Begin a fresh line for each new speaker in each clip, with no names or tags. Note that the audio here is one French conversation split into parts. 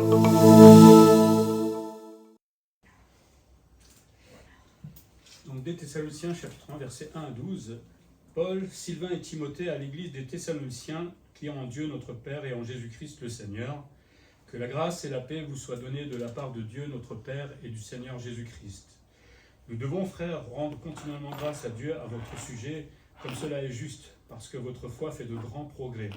Donc, des Thessaloniciens, chapitre 1, versets 1 à 12. Paul, Sylvain et Timothée à l'église des Thessaloniciens, qui en Dieu notre Père et en Jésus-Christ le Seigneur. Que la grâce et la paix vous soient données de la part de Dieu notre Père et du Seigneur Jésus-Christ. Nous devons, frères, rendre continuellement grâce à Dieu à votre sujet, comme cela est juste, parce que votre foi fait de grands progrès,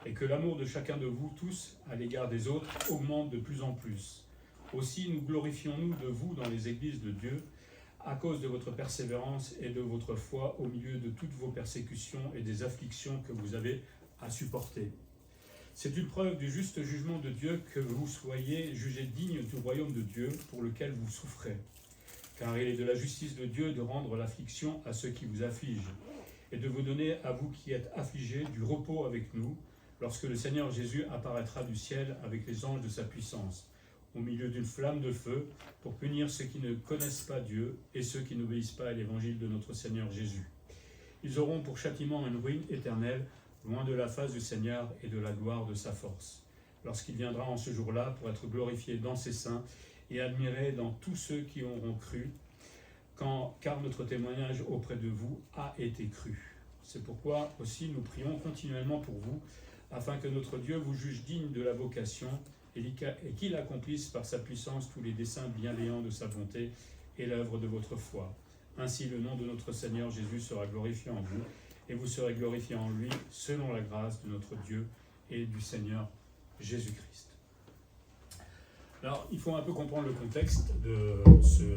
et que l'amour de chacun de vous tous à l'égard des autres augmente de plus en plus. Aussi nous glorifions-nous de vous dans les églises de Dieu, à cause de votre persévérance et de votre foi au milieu de toutes vos persécutions et des afflictions que vous avez à supporter. C'est une preuve du juste jugement de Dieu que vous soyez jugés dignes du royaume de Dieu pour lequel vous souffrez. Car il est de la justice de Dieu de rendre l'affliction à ceux qui vous affligent, et de vous donner à vous qui êtes affligés du repos avec nous, lorsque le Seigneur Jésus apparaîtra du ciel avec les anges de sa puissance, au milieu d'une flamme de feu, pour punir ceux qui ne connaissent pas Dieu et ceux qui n'obéissent pas à l'évangile de notre Seigneur Jésus. Ils auront pour châtiment une ruine éternelle, loin de la face du Seigneur et de la gloire de sa force, lorsqu'il viendra en ce jour-là pour être glorifié dans ses saints et admiré dans tous ceux qui auront cru, car notre témoignage auprès de vous a été cru. C'est pourquoi aussi nous prions continuellement pour vous, afin que notre Dieu vous juge digne de la vocation et qu'il accomplisse par sa puissance tous les desseins bienveillants de sa bonté et l'œuvre de votre foi. Ainsi le nom de notre Seigneur Jésus sera glorifié en vous, et vous serez glorifiés en lui, selon la grâce de notre Dieu et du Seigneur Jésus-Christ. Alors, il faut un peu comprendre le contexte de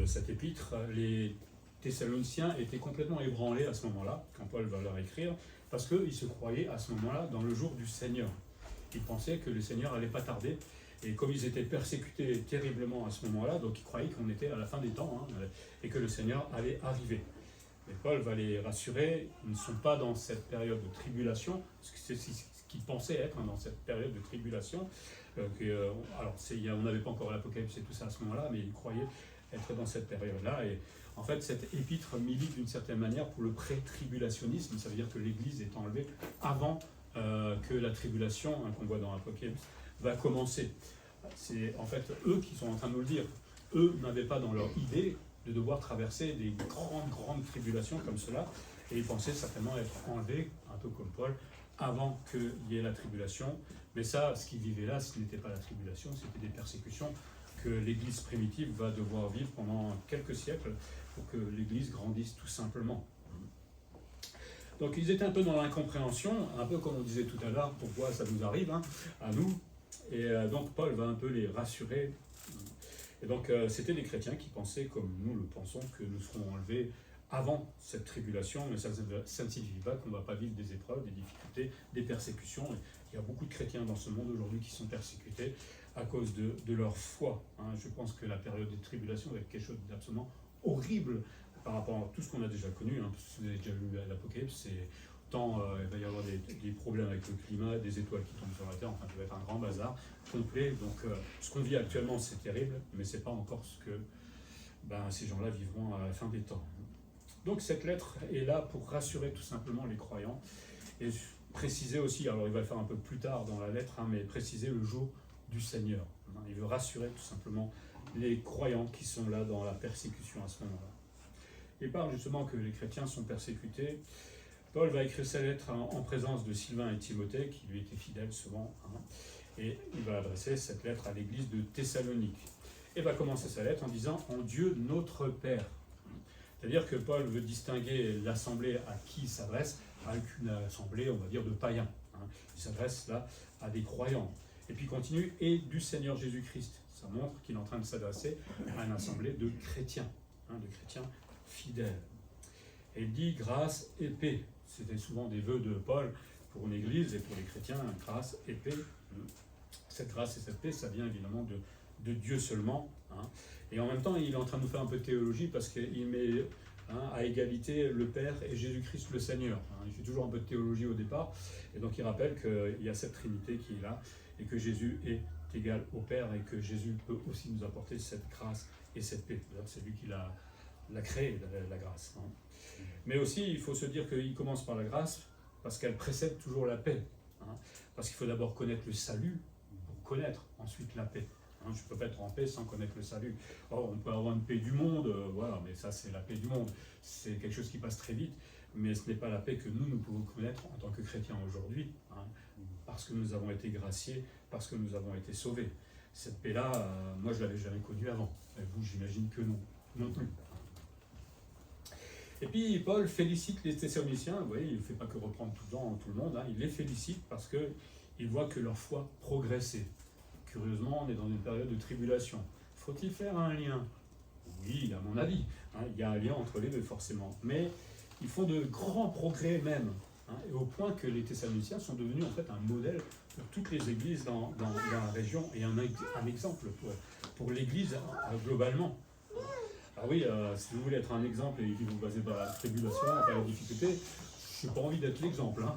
cet épître. Les Thessaloniciens étaient complètement ébranlés à ce moment-là, quand Paul va leur écrire, parce qu'ils se croyaient à ce moment-là dans le jour du Seigneur. Ils pensaient que le Seigneur n'allait pas tarder, et comme ils étaient persécutés terriblement à ce moment-là, donc ils croyaient qu'on était à la fin des temps, et que le Seigneur allait arriver. Et Paul va les rassurer, ils ne sont pas dans cette période de tribulation, parce que c'est ce qu'ils pensaient être dans cette période de tribulation. On n'avait pas encore l'Apocalypse et tout ça à ce moment-là, mais ils croyaient être dans cette période-là. Et en fait, cette épître milite d'une certaine manière pour le pré-tribulationnisme, ça veut dire que l'Église est enlevée avant que la tribulation, qu'on voit dans l'Apocalypse, va commencer. C'est en fait eux qui sont en train de nous le dire. Eux n'avaient pas dans leur idée de devoir traverser des grandes tribulations comme cela, et ils pensaient certainement être enlevés, un peu comme Paul, avant qu'il y ait la tribulation. Mais ça, ce qu'ils vivaient là, ce n'était pas la tribulation, c'était des persécutions que l'Église primitive va devoir vivre pendant quelques siècles pour que l'Église grandisse tout simplement. Donc ils étaient un peu dans l'incompréhension, un peu comme on disait tout à l'heure, pourquoi ça nous arrive, à nous. Et donc Paul va un peu les rassurer. Et donc c'était des chrétiens qui pensaient, comme nous le pensons, que nous serons enlevés avant cette tribulation, mais ça ne signifie pas qu'on ne va pas vivre des épreuves, des difficultés, des persécutions. Et il y a beaucoup de chrétiens dans ce monde aujourd'hui qui sont persécutés à cause de leur foi. Je pense que la période des tribulations va être quelque chose d'absolument horrible par rapport à tout ce qu'on a déjà connu. Si vous avez déjà lu l'Apocalypse, tant il va y avoir des problèmes avec le climat, des étoiles qui tombent sur la Terre, ça va être un grand bazar complet. Donc ce qu'on vit actuellement, c'est terrible, mais ce n'est pas encore ce que ces gens-là vivront à la fin des temps. Donc cette lettre est là pour rassurer tout simplement les croyants et préciser aussi, alors il va le faire un peu plus tard dans la lettre, mais préciser le jour du Seigneur. Il veut rassurer tout simplement les croyants qui sont là dans la persécution à ce moment-là. Il parle justement que les chrétiens sont persécutés. Paul va écrire sa lettre en présence de Sylvain et Timothée, qui lui étaient fidèles souvent, et il va adresser cette lettre à l'église de Thessalonique. Et va commencer sa lettre en disant « En Dieu notre Père ». C'est-à-dire que Paul veut distinguer l'assemblée à qui il s'adresse avec une assemblée, on va dire, de païens. Il s'adresse là à des croyants. Et puis il continue « Et du Seigneur Jésus-Christ ». Ça montre qu'il est en train de s'adresser à une assemblée de chrétiens fidèles. Et il dit « Grâce et paix ». C'était souvent des vœux de Paul pour une église et pour les chrétiens, grâce et paix. Cette grâce et cette paix, ça vient évidemment de Dieu seulement. Et en même temps, il est en train de nous faire un peu de théologie parce qu'il met à égalité le Père et Jésus-Christ le Seigneur. Il fait toujours un peu de théologie au départ. Et donc il rappelle qu'il y a cette Trinité qui est là et que Jésus est égal au Père et que Jésus peut aussi nous apporter cette grâce et cette paix. C'est lui qui l'a créé, la grâce. Mais aussi, il faut se dire qu'il commence par la grâce parce qu'elle précède toujours la paix. Parce qu'il faut d'abord connaître le salut pour connaître ensuite la paix. Hein, je ne peux pas être en paix sans connaître le salut. Or, on peut avoir une paix du monde, voilà, mais ça c'est la paix du monde. C'est quelque chose qui passe très vite, mais ce n'est pas la paix que nous pouvons connaître en tant que chrétiens aujourd'hui, hein, parce que nous avons été graciés, parce que nous avons été sauvés. Cette paix-là, moi je ne l'avais jamais connue avant. Et vous, j'imagine que non plus. Et puis Paul félicite les Thessaloniciens, vous voyez, il ne fait pas que reprendre tout le monde, hein, il les félicite parce qu'il voit que leur foi progressait. Curieusement, on est dans une période de tribulation. Faut-il faire un lien? Oui, à mon avis, hein, il y a un lien entre les deux forcément. Mais ils font de grands progrès même, hein, et au point que les Thessaloniciens sont devenus en fait un modèle pour toutes les églises dans la région et un exemple pour l'église globalement. Ah oui, si vous voulez être un exemple et que vous basez dans la tribulation, dans la difficulté, je n'ai pas envie d'être l'exemple. Hein.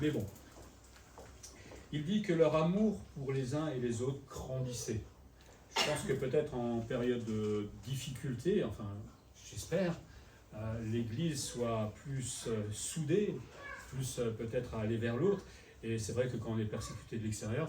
Mais bon. Il dit que leur amour pour les uns et les autres grandissait. Je pense que peut-être en période de difficulté, enfin j'espère, l'Église soit plus soudée, plus peut-être à aller vers l'autre. Et c'est vrai que quand on est persécuté de l'extérieur,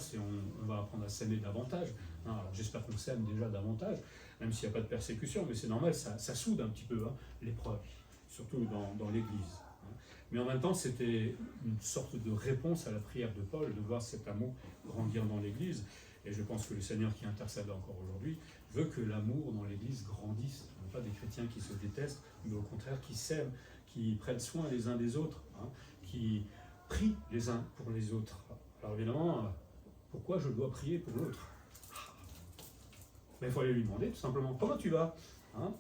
on va apprendre à s'aimer davantage. Hein, alors j'espère qu'on s'aime déjà davantage, même s'il n'y a pas de persécution, mais c'est normal, ça soude un petit peu, hein, l'épreuve, surtout dans l'Église. Hein. Mais en même temps, c'était une sorte de réponse à la prière de Paul, de voir cet amour grandir dans l'Église. Et je pense que le Seigneur qui intercède encore aujourd'hui veut que l'amour dans l'Église grandisse. Non pas des chrétiens qui se détestent, mais au contraire qui s'aiment, qui prennent soin les uns des autres, hein, qui prient les uns pour les autres. Alors évidemment, pourquoi je dois prier pour l'autre? Mais il faut aller lui demander tout simplement, comment tu vas, hein?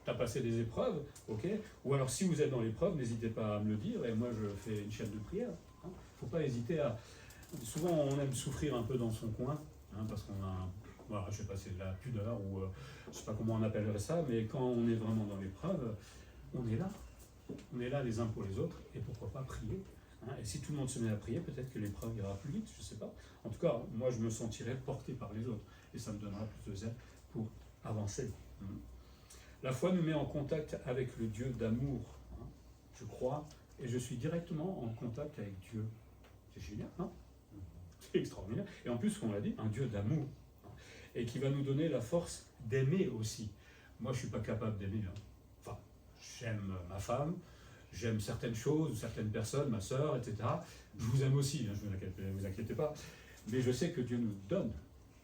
Tu as passé des épreuves, ok? Ou alors si vous êtes dans l'épreuve, n'hésitez pas à me le dire, et moi je fais une chaîne de prière. Il ne faut pas hésiter à... Souvent on aime souffrir un peu dans son coin, hein, parce qu'on a, voilà, je ne sais pas, c'est de la pudeur, ou je ne sais pas comment on appellerait ça, mais quand on est vraiment dans l'épreuve, on est là. On est là les uns pour les autres, et pourquoi pas prier. Hein, et si tout le monde se met à prier, peut-être que l'épreuve ira plus vite, je ne sais pas. En tout cas, moi je me sentirai porté par les autres, et ça me donnera plus de zèle pour avancer. La foi nous met en contact avec le Dieu d'amour, hein, je crois, et je suis directement en contact avec Dieu. C'est génial, non? C'est extraordinaire. Et en plus, on l'a dit, un Dieu d'amour, hein, et qui va nous donner la force d'aimer aussi. Moi, je ne suis pas capable d'aimer. Hein. Enfin, j'aime ma femme, j'aime certaines choses, certaines personnes, ma sœur, etc. Je vous aime aussi, hein, ne vous inquiétez pas. Mais je sais que Dieu nous donne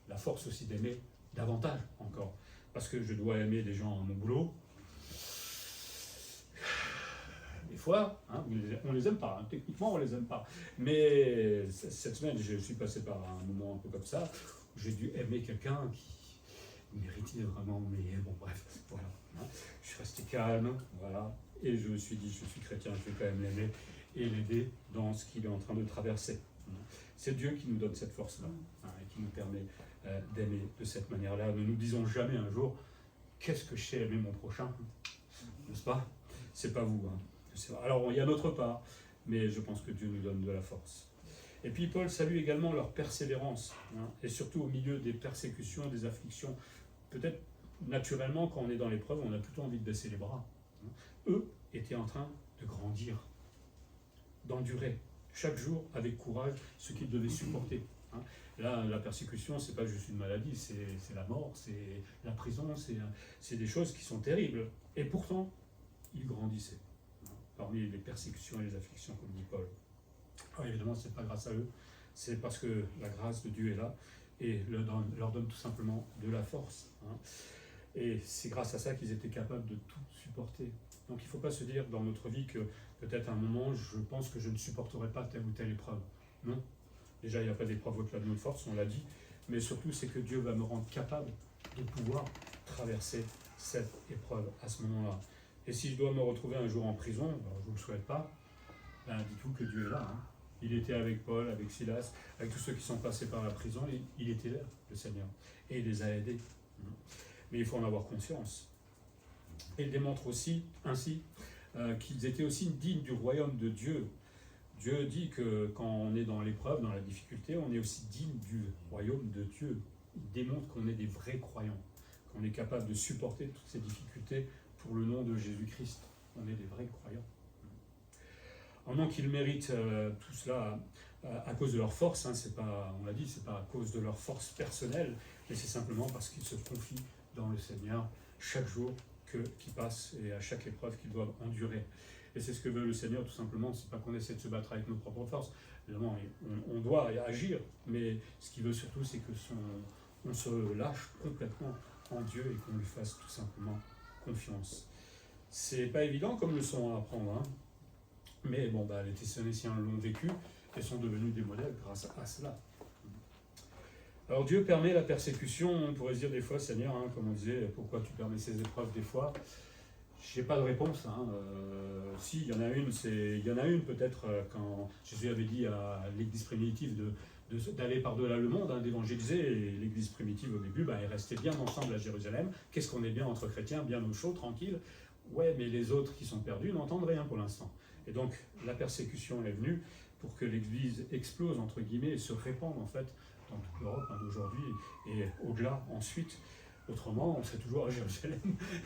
la force aussi d'aimer davantage encore. Parce que je dois aimer des gens à mon boulot. Des fois, hein, on ne les aime pas. Hein. Techniquement, on ne les aime pas. Mais cette semaine, je suis passé par un moment un peu comme ça, où j'ai dû aimer quelqu'un qui méritait vraiment, mais bon, bref, voilà. Hein. Je suis resté calme, voilà. Et je me suis dit, je suis chrétien, je vais quand même l'aimer et l'aider dans ce qu'il est en train de traverser. C'est Dieu qui nous donne cette force-là, hein, et qui nous permet d'aimer de cette manière-là. Ne nous disons jamais un jour, qu'est-ce que je sais aimer mon prochain, n'est-ce pas? C'est pas vous. Hein. Alors, il y a notre part, mais je pense que Dieu nous donne de la force. Et puis, Paul salue également leur persévérance, hein, et surtout au milieu des persécutions, des afflictions. Peut-être, naturellement, quand on est dans l'épreuve, on a plutôt envie de baisser les bras. Hein. Eux étaient en train de grandir, d'endurer, chaque jour, avec courage, ce qu'ils devaient supporter. Hein. Là, la persécution, c'est pas juste une maladie, c'est la mort, c'est la prison, c'est des choses qui sont terribles. Et pourtant, ils grandissaient, hein, parmi les persécutions et les afflictions, comme dit Paul. Alors évidemment, ce n'est pas grâce à eux, c'est parce que la grâce de Dieu est là et leur donne tout simplement de la force. Hein. Et c'est grâce à ça qu'ils étaient capables de tout supporter. Donc il ne faut pas se dire dans notre vie que peut-être à un moment, je pense que je ne supporterai pas telle ou telle épreuve. Non. Déjà, il n'y a pas d'épreuve au-delà de notre force, on l'a dit, mais surtout, c'est que Dieu va me rendre capable de pouvoir traverser cette épreuve à ce moment-là. Et si je dois me retrouver un jour en prison, alors je ne vous le souhaite pas, ben dites-vous que Dieu est là. Hein. Il était avec Paul, avec Silas, avec tous ceux qui sont passés par la prison, il était là, le Seigneur, et il les a aidés. Mais il faut en avoir conscience. Et il démontre aussi, ainsi, qu'ils étaient aussi dignes du royaume de Dieu. Dieu dit que quand on est dans l'épreuve, dans la difficulté, on est aussi digne du royaume de Dieu. Il démontre qu'on est des vrais croyants, qu'on est capable de supporter toutes ces difficultés pour le nom de Jésus-Christ. On est des vrais croyants. non qu'ils méritent tout cela à cause de leur force, hein, c'est pas, on l'a dit, c'est pas à cause de leur force personnelle, mais c'est simplement parce qu'ils se confient dans le Seigneur chaque jour qui passe et à chaque épreuve qu'ils doivent endurer. Et c'est ce que veut le Seigneur tout simplement, c'est pas qu'on essaie de se battre avec nos propres forces, évidemment on doit agir, mais ce qu'il veut surtout c'est que on se lâche complètement en Dieu et qu'on lui fasse tout simplement confiance. C'est pas évident comme leçon à apprendre, hein. Mais bon, les Thessaloniciens l'ont vécu et sont devenus des modèles grâce à cela. Alors Dieu permet la persécution, on pourrait se dire des fois, Seigneur, hein, comme on disait, pourquoi tu permets ces épreuves des fois? Je n'ai pas de réponse. Hein. Si, il y en a une peut-être quand Jésus avait dit à l'église primitive d'aller par-delà le monde, hein, d'évangéliser, et l'église primitive au début, elle restait bien ensemble à Jérusalem. Qu'est-ce qu'on est bien entre chrétiens, bien au chaud, tranquille. Ouais, mais les autres qui sont perdus n'entendent rien pour l'instant. Et donc la persécution est venue pour que l'église explose, entre guillemets, et se répande en fait dans toute l'Europe d'aujourd'hui et au-delà ensuite. Autrement, on serait toujours à Jérusalem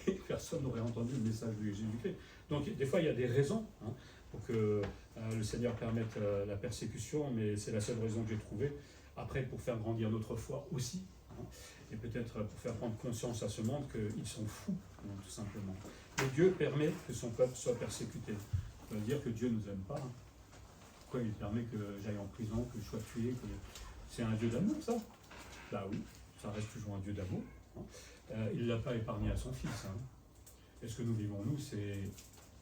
et personne n'aurait entendu le message de Jésus-Christ. Donc, des fois, il y a des raisons hein, pour que le Seigneur permette la persécution, mais c'est la seule raison que j'ai trouvée. Après, pour faire grandir notre foi aussi, hein, et peut-être pour faire prendre conscience à ce monde qu'ils sont fous, hein, tout simplement. Et Dieu permet que son peuple soit persécuté. Ça veut dire que Dieu ne nous aime pas. Hein. Pourquoi il permet que j'aille en prison, que je sois tué, que... C'est un Dieu d'amour, ça? Bah oui, ça reste toujours un Dieu d'amour. Il ne l'a pas épargné à son Fils. Hein. Et ce que nous vivons, nous, c'est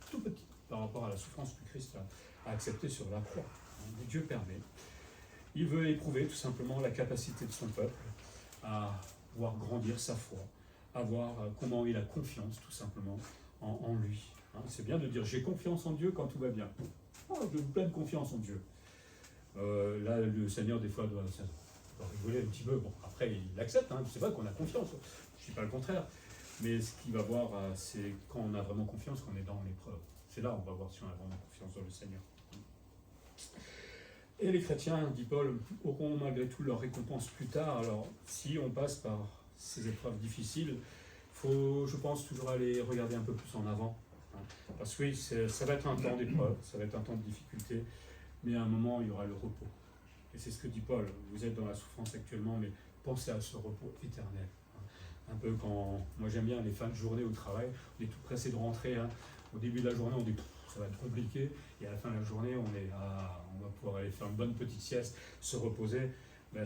tout petit par rapport à la souffrance que Christ a acceptée sur la croix. Hein. Mais Dieu permet. Il veut éprouver tout simplement la capacité de son peuple à voir grandir sa foi, à voir comment il a confiance tout simplement en lui. Hein. C'est bien de dire j'ai confiance en Dieu quand tout va bien. Oh, j'ai pleine confiance en Dieu. Là, le Seigneur, des fois, doit rigoler un petit peu. Bon, après, il l'accepte, hein. C'est vrai qu'on a confiance. Je ne dis pas le contraire. Mais ce qu'il va voir, c'est quand on a vraiment confiance, qu'on est dans l'épreuve. C'est là où on va voir si on a vraiment confiance dans le Seigneur. Et les chrétiens, dit Paul, auront malgré tout leur récompense plus tard. Alors, si on passe par ces épreuves difficiles, il faut, je pense, toujours aller regarder un peu plus en avant. Hein. Parce que oui, ça va être un temps d'épreuve, ça va être un temps de difficulté. Mais à un moment, il y aura le repos. Et c'est ce que dit Paul. Vous êtes dans la souffrance actuellement, mais pensez à ce repos éternel. Un peu quand... Moi, j'aime bien les fins de journée au travail. On est tout pressé de rentrer. Hein. Au début de la journée, on dit ça va être compliqué. Et à la fin de la journée, on va pouvoir aller faire une bonne petite sieste, se reposer.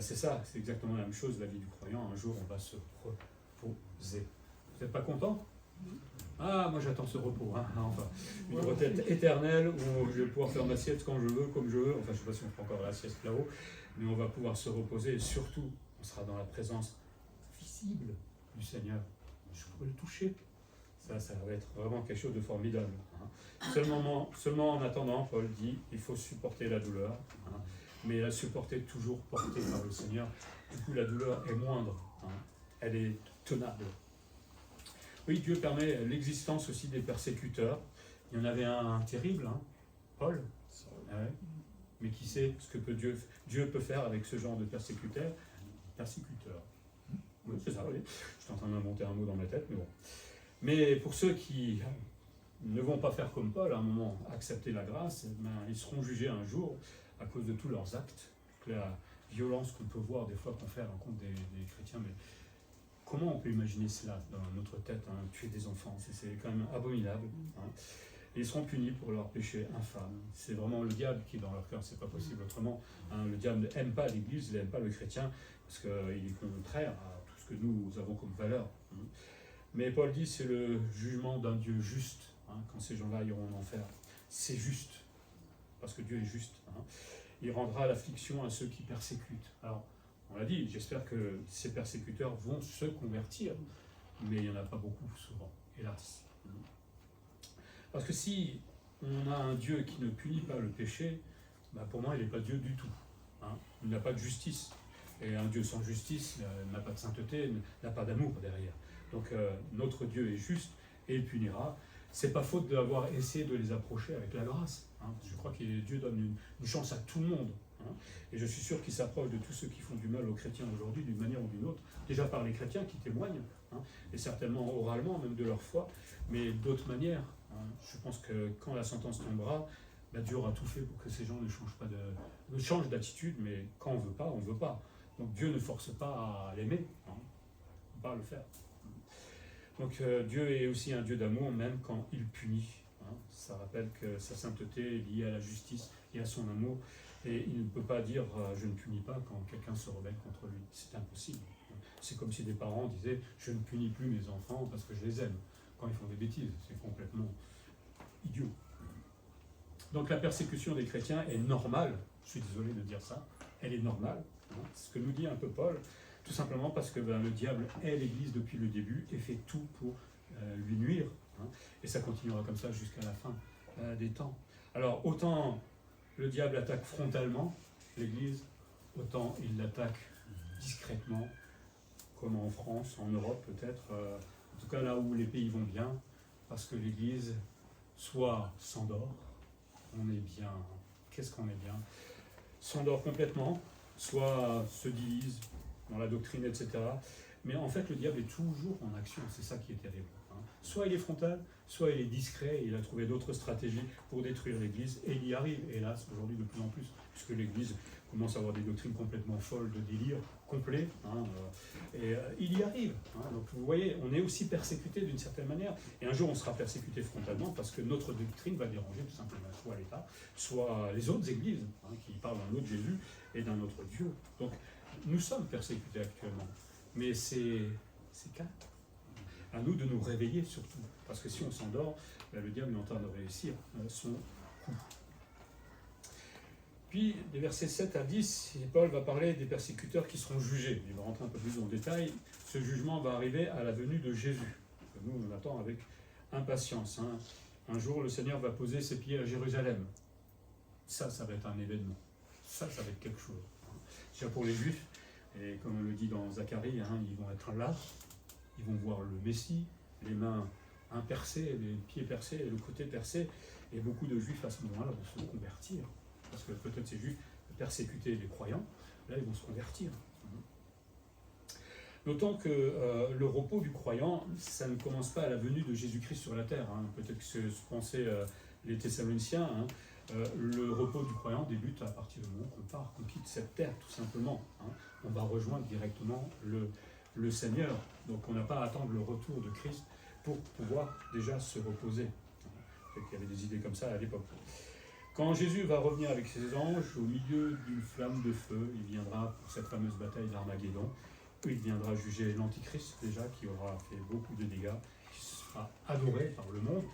C'est ça, c'est exactement la même chose, la vie du croyant. Un jour, on va se reposer. Vous n'êtes pas content ? Ah, moi j'attends ce repos, hein. Enfin, une retraite éternelle où je vais pouvoir faire ma sieste quand je veux, comme je veux. Enfin, je ne sais pas si on fait encore la sieste là-haut, mais on va pouvoir se reposer et surtout, on sera dans la présence visible du Seigneur. Je pourrai le toucher. Ça va être vraiment quelque chose de formidable. Hein. Seulement en attendant, Paul dit, il faut supporter la douleur, hein, mais la supporter toujours portée par le Seigneur. Du coup, la douleur est moindre, hein, elle est tenable. Oui, Dieu permet l'existence aussi des persécuteurs. Il y en avait un terrible, hein, Paul. Ouais. Mais qui sait ce que Dieu peut faire avec ce genre de persécuteur. Oui, c'est ça, oui. Je suis en train d'inventer un mot dans ma tête, mais bon. Mais pour ceux qui ne vont pas faire comme Paul, à un moment, accepter la grâce, ils seront jugés un jour à cause de tous leurs actes, toute la violence qu'on peut voir des fois qu'on fait à l'encontre des chrétiens. Mais comment on peut imaginer cela dans notre tête, hein, tuer des enfants? C'est quand même abominable. Hein. Et ils seront punis pour leurs péchés infâmes. C'est vraiment le diable qui est dans leur cœur, c'est pas possible autrement. Hein. Le diable n'aime pas l'Église, il n'aime pas le chrétien, parce qu'il est contraire à tout ce que nous avons comme valeur. Hein. Mais Paul dit c'est le jugement d'un Dieu juste, hein, quand ces gens-là iront en enfer. C'est juste, parce que Dieu est juste. Hein. Il rendra l'affliction à ceux qui persécutent. Alors, on l'a dit, j'espère que ces persécuteurs vont se convertir, mais il n'y en a pas beaucoup souvent, hélas. Parce que si on a un Dieu qui ne punit pas le péché, pour moi il n'est pas Dieu du tout. Hein. Il n'a pas de justice. Et un Dieu sans justice n'a pas de sainteté, n'a pas d'amour derrière. Donc notre Dieu est juste et il punira. C'est pas faute d'avoir essayé de les approcher avec la grâce. Hein. Je crois que Dieu donne une chance à tout le monde. Hein. Et je suis sûr qu'il s'approche de tous ceux qui font du mal aux chrétiens aujourd'hui, d'une manière ou d'une autre, déjà par les chrétiens qui témoignent, hein, et certainement oralement, même de leur foi, mais d'autres manières. Hein. Je pense que quand la sentence tombera, Dieu aura tout fait pour que ces gens ne changent d'attitude, mais quand on veut pas, on veut pas. Donc Dieu ne force pas à l'aimer, hein. On ne peut pas le faire. Donc Dieu est aussi un Dieu d'amour, même quand il punit. Hein. Ça rappelle que sa sainteté est liée à la justice et à son amour. Et il ne peut pas dire je ne punis pas quand quelqu'un se rebelle contre lui. C'est impossible. C'est comme si des parents disaient je ne punis plus mes enfants parce que je les aime quand ils font des bêtises. C'est complètement idiot. Donc la persécution des chrétiens est normale. Je suis désolé de dire ça. Elle est normale. Hein. C'est ce que nous dit un peu Paul. Tout simplement parce que le diable est l'Église depuis le début et fait tout pour lui nuire. Hein. Et ça continuera comme ça jusqu'à la fin des temps. Alors autant le diable attaque frontalement l'Église, autant il l'attaque discrètement, comme en France, en Europe peut-être, en tout cas là où les pays vont bien, parce que l'Église soit s'endort, on est bien, qu'est-ce qu'on est bien, s'endort complètement, soit se divise dans la doctrine, etc. Mais en fait, le diable est toujours en action, c'est ça qui est terrible. Hein. Soit il est frontal, soit il est discret, il a trouvé d'autres stratégies pour détruire l'Église, et il y arrive, hélas, aujourd'hui de plus en plus, puisque l'Église commence à avoir des doctrines complètement folles, de délire complet, hein, et il y arrive. Hein. Donc vous voyez, on est aussi persécuté d'une certaine manière, et un jour on sera persécuté frontalement parce que notre doctrine va déranger tout simplement soit l'État, soit les autres églises, hein, qui parlent d'un autre Jésus et d'un autre Dieu. Donc nous sommes persécutés actuellement, mais c'est calme. À nous de nous réveiller surtout, parce que si on s'endort, le diable est en train de réussir son coup. Puis, des versets 7 à 10, Paul va parler des persécuteurs qui seront jugés. Il va rentrer un peu plus dans le détail. Ce jugement va arriver à la venue de Jésus. Nous, on l'attend avec impatience. Hein. Un jour, le Seigneur va poser ses pieds à Jérusalem. Ça va être un événement. Ça va être quelque chose. Déjà pour les Juifs, et comme on le dit dans Zacharie, hein, ils vont être là, ils vont voir le Messie, les mains percées, les pieds percés, et le côté percé, et beaucoup de Juifs à ce moment-là vont se convertir. Parce que peut-être ces Juifs persécutaient les croyants, là ils vont se convertir. Notons que le repos du croyant, ça ne commence pas à la venue de Jésus-Christ sur la terre. Hein. Peut-être que ce pensaient les Thessaloniciens. Hein. Le repos du croyant débute à partir du moment qu'on quitte cette terre, tout simplement. Hein. On va rejoindre directement le Seigneur. Donc on n'a pas à attendre le retour de Christ pour pouvoir déjà se reposer. Peut-être qu'il y avait des idées comme ça à l'époque. Quand Jésus va revenir avec ses anges, au milieu d'une flamme de feu, il viendra pour cette fameuse bataille d'Armageddon, où il viendra juger l'Antichrist déjà, qui aura fait beaucoup de dégâts, qui sera adoré par le monde,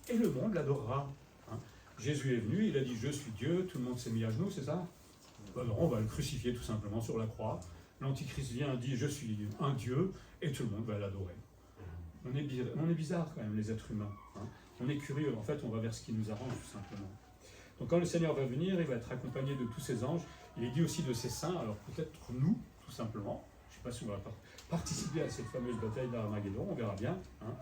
et le monde l'adorera. Hein. Jésus est venu, il a dit « Je suis Dieu », tout le monde s'est mis à genoux, c'est ça? Alors on va le crucifier tout simplement sur la croix. L'Antichrist vient, dit « Je suis un Dieu », et tout le monde va l'adorer. On est bizarre quand même, les êtres humains. Hein. On est curieux, en fait, on va vers ce qui nous arrange tout simplement. Donc quand le Seigneur va venir, il va être accompagné de tous ses anges. Il est dit aussi de ses saints, alors peut-être nous, tout simplement. Je ne sais pas si on va participer à cette fameuse bataille d'Armageddon, on verra bien. Hein.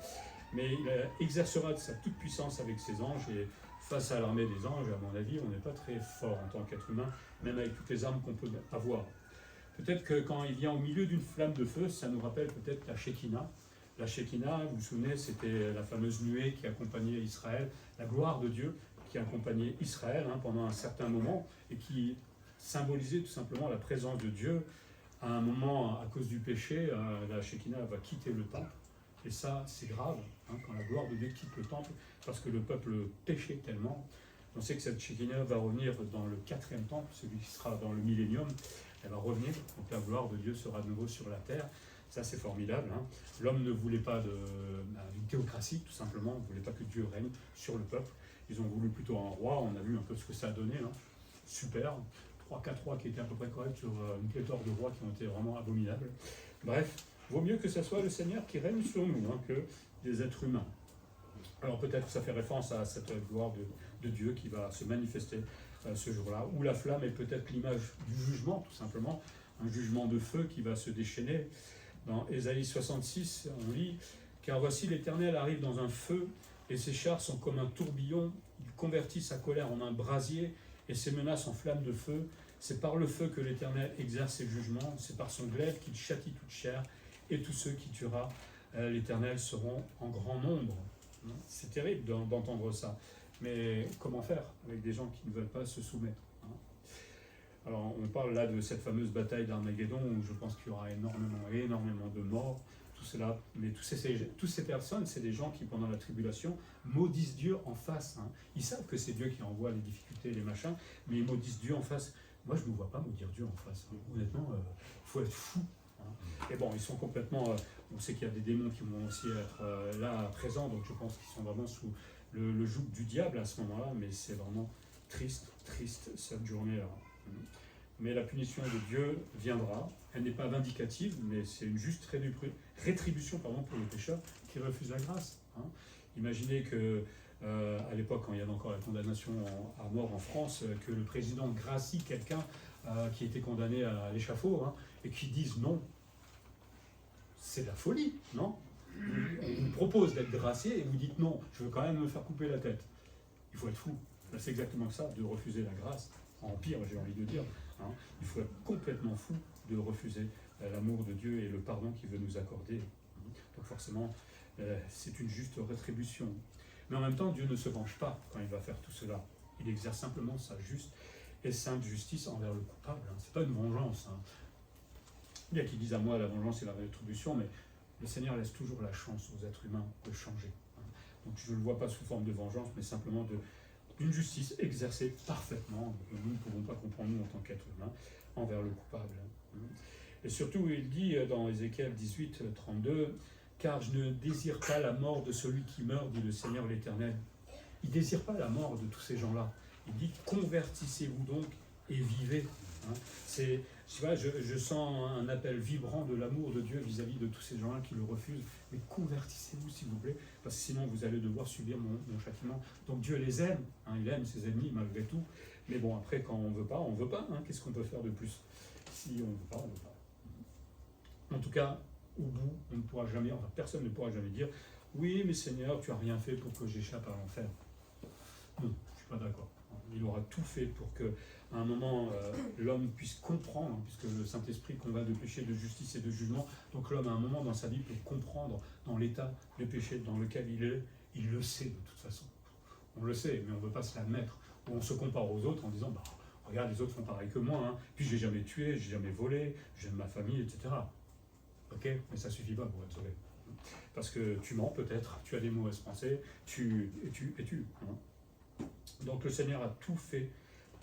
Mais il exercera de sa toute-puissance avec ses anges, et face à l'armée des anges, à mon avis, on n'est pas très fort en tant qu'être humain, même avec toutes les armes qu'on peut avoir. Peut-être que quand il vient au milieu d'une flamme de feu, ça nous rappelle peut-être la Shekinah. La Shekinah, vous vous souvenez, c'était la fameuse nuée qui accompagnait Israël, la gloire de Dieu qui accompagnait Israël pendant un certain moment et qui symbolisait tout simplement la présence de Dieu. À un moment, à cause du péché, la Shekinah va quitter le temple. Et ça, c'est grave, quand la gloire de Dieu quitte le temple, parce que le peuple péchait tellement. On sait que cette Shekinah va revenir dans le 4e temple, celui qui sera dans le millénium. Elle va revenir, donc la gloire de Dieu sera de nouveau sur la terre. Ça, c'est formidable. Hein. L'homme ne voulait pas d'une théocratie, tout simplement. Il ne voulait pas que Dieu règne sur le peuple. Ils ont voulu plutôt un roi. On a vu un peu ce que ça a donné. Hein. Super. 3-4 rois qui étaient à peu près corrects sur une pléthore de rois qui ont été vraiment abominables. Bref, vaut mieux que ce soit le Seigneur qui règne sur nous que des êtres humains. Alors peut-être que ça fait référence à cette gloire de Dieu qui va se manifester ce jour-là, où la flamme est peut-être l'image du jugement, tout simplement, un jugement de feu qui va se déchaîner. Dans Ésaïe 66, on lit « Car voici l'Éternel arrive dans un feu, et ses chars sont comme un tourbillon, il convertit sa colère en un brasier, et ses menaces en flammes de feu. C'est par le feu que l'Éternel exerce ses jugements, c'est par son glaive qu'il châtie toute chair, et tous ceux qui tuera l'Éternel seront en grand nombre. » C'est terrible d'entendre ça. Mais comment faire avec des gens qui ne veulent pas se soumettre, hein? Alors on parle là de cette fameuse bataille d'Armageddon où je pense qu'il y aura énormément de morts, tout cela, mais toutes ces personnes, c'est des gens qui pendant la tribulation maudissent Dieu en face, hein. Ils savent que c'est Dieu qui envoie les difficultés, les machins, mais ils maudissent Dieu en face. Moi je ne me vois pas maudire Dieu en face, hein. Honnêtement, il faut être fou, hein. Et bon, ils sont complètement, on sait qu'il y a des démons qui vont aussi être là présents, donc je pense qu'ils sont vraiment sous le joug du diable à ce moment-là, mais c'est vraiment triste cette journée-là. Mais la punition de Dieu viendra. Elle n'est pas vindicative, mais c'est une juste rétribution pour les pécheurs qui refusent la grâce, hein. Imaginez que, à l'époque, quand il y avait encore la condamnation à mort en France, que le président gracie quelqu'un qui était condamné à l'échafaud, hein, et qui dise non. C'est de la folie, non? On vous propose d'être gracié et vous dites non, je veux quand même me faire couper la tête. Il faut être fou. C'est exactement ça, de refuser la grâce. En pire, j'ai envie de dire, hein. Il faut être complètement fou de refuser l'amour de Dieu et le pardon qu'il veut nous accorder. Donc forcément, c'est une juste rétribution. Mais en même temps, Dieu ne se venge pas quand il va faire tout cela. Il exerce simplement sa juste et sainte justice envers le coupable, hein. Ce n'est pas une vengeance, hein. Il y a qui disent à moi la vengeance et la rétribution, mais le Seigneur laisse toujours la chance aux êtres humains de changer, hein. Donc je ne le vois pas sous forme de vengeance, mais simplement d'une justice exercée parfaitement, que nous ne pouvons pas comprendre, nous, en tant qu'êtres humains, envers le coupable. Et surtout, il dit dans Ézéchiel 18, 32, « Car je ne désire pas la mort de celui qui meurt, dit le Seigneur l'Éternel. » Il ne désire pas la mort de tous ces gens-là. Il dit « Convertissez-vous donc et vivez. » Hein. Je sens un appel vibrant de l'amour de Dieu vis-à-vis de tous ces gens-là qui le refusent. Mais convertissez-vous, s'il vous plaît, parce que sinon vous allez devoir subir mon châtiment. Donc Dieu les aime, hein, il aime ses ennemis malgré tout. Mais bon, après, quand on ne veut pas, on ne veut pas, hein. Qu'est-ce qu'on peut faire de plus? Si on ne veut pas, on ne veut pas. En tout cas, au bout, on ne pourra jamais, enfin personne ne pourra jamais dire « Oui, mais Seigneur, tu n'as rien fait pour que j'échappe à l'enfer. » Non, je ne suis pas d'accord. Il aura tout fait pour que, à un moment, l'homme puisse comprendre, puisque le Saint-Esprit combat de péché, de justice et de jugement. Donc l'homme, à un moment dans sa vie, peut comprendre dans l'état de péché dans lequel il est. Il le sait de toute façon. On le sait, mais on ne veut pas se l'admettre. Ou on se compare aux autres en disant bah, « Regarde, les autres font pareil que moi, hein. Puis j'ai jamais tué, j'ai jamais volé, j'aime ma famille, etc. » Ok, mais ça ne suffit pas pour être sauvé. Parce que tu mens peut-être, tu as des mauvaises pensées, tu. Hein. Donc le Seigneur a tout fait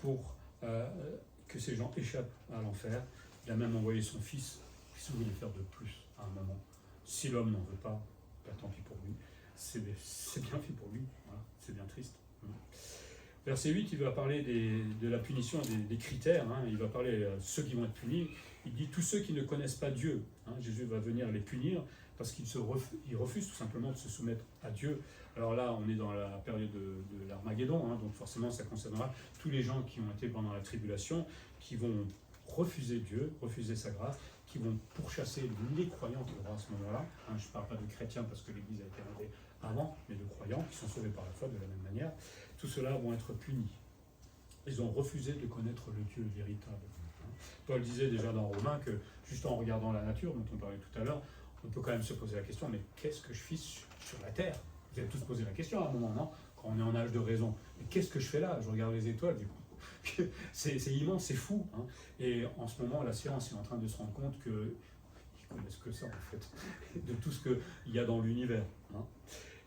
pour que ces gens échappent à l'enfer. Il a même envoyé son Fils, qui voulait faire de plus à un moment. Si l'homme n'en veut pas, bah, tant pis pour lui. C'est bien fait pour lui, voilà. C'est bien triste. Verset 8, il va parler de la punition, des critères, hein. Il va parler de ceux qui vont être punis. Il dit tous ceux qui ne connaissent pas Dieu, hein, Jésus va venir les punir parce qu'ils refusent tout simplement de se soumettre à Dieu. Alors là, on est dans la période de l'Armageddon, hein, donc forcément ça concernera tous les gens qui ont été pendant la tribulation, qui vont refuser Dieu, refuser sa grâce, qui vont pourchasser les croyants qui auront à ce moment-là. Hein, je ne parle pas de chrétiens parce que l'Église a été rendue avant, mais de croyants qui sont sauvés par la foi de la même manière. Tous ceux-là vont être punis. Ils ont refusé de connaître le Dieu véritable. Paul disait déjà dans Romains que, juste en regardant la nature, dont on parlait tout à l'heure, on peut quand même se poser la question, mais qu'est-ce que je fais sur la Terre? Vous avez tous posé la question à un moment, non? Quand on est en âge de raison. Mais qu'est-ce que je fais là? Je regarde les étoiles, du coup. C'est immense, c'est fou. Hein. Et en ce moment, la science est en train de se rendre compte qu'ils connaissent que ça, en fait, de tout ce qu'il y a dans l'univers. Hein.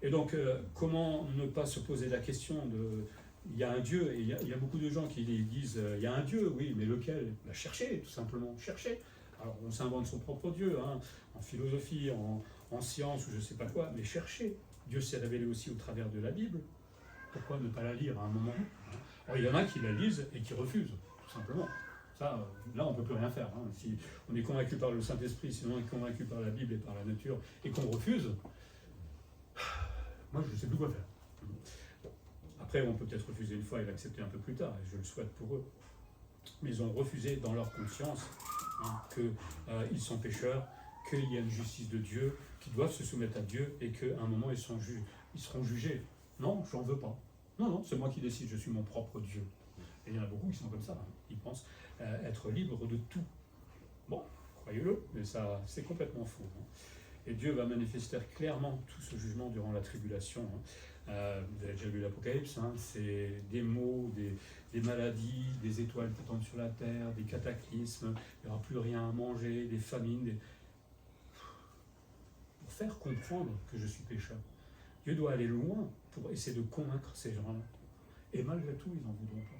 Et donc, comment ne pas se poser la question de... Il y a un Dieu, et il y a beaucoup de gens qui disent il y a un Dieu, oui, mais lequel? Bah, cherchez, tout simplement, cherchez. Alors, on s'invente son propre Dieu, hein, en philosophie, en science, ou je ne sais pas quoi, mais cherchez. Dieu s'est révélé aussi au travers de la Bible. Pourquoi ne pas la lire à un moment? Alors, il y en a qui la lisent et qui refusent, tout simplement. Ça, là, on ne peut plus rien faire. Hein. Si on est convaincu par le Saint-Esprit, si on est convaincu par la Bible et par la nature, et qu'on refuse, moi, je ne sais plus quoi faire. Après, on peut peut-être refuser une fois et l'accepter un peu plus tard, et je le souhaite pour eux. Mais ils ont refusé dans leur conscience, hein, qu'ils sont pécheurs, qu'il y a une justice de Dieu, qu'ils doivent se soumettre à Dieu, et qu'à un moment, ils seront jugés. Non, je n'en veux pas. Non, c'est moi qui décide, je suis mon propre Dieu. Et il y en a beaucoup qui sont comme ça, hein. Ils pensent être libres de tout. Bon, croyez-le, mais ça, c'est complètement faux. Hein. Et Dieu va manifester clairement tout ce jugement durant la tribulation. Hein. Vous avez déjà lu l'Apocalypse, hein, c'est des maux, des maladies, des étoiles qui tombent sur la terre, des cataclysmes, il n'y aura plus rien à manger, des famines, pour faire comprendre que je suis pécheur. Dieu doit aller loin pour essayer de convaincre ces gens-là. Et malgré tout, ils n'en voudront pas.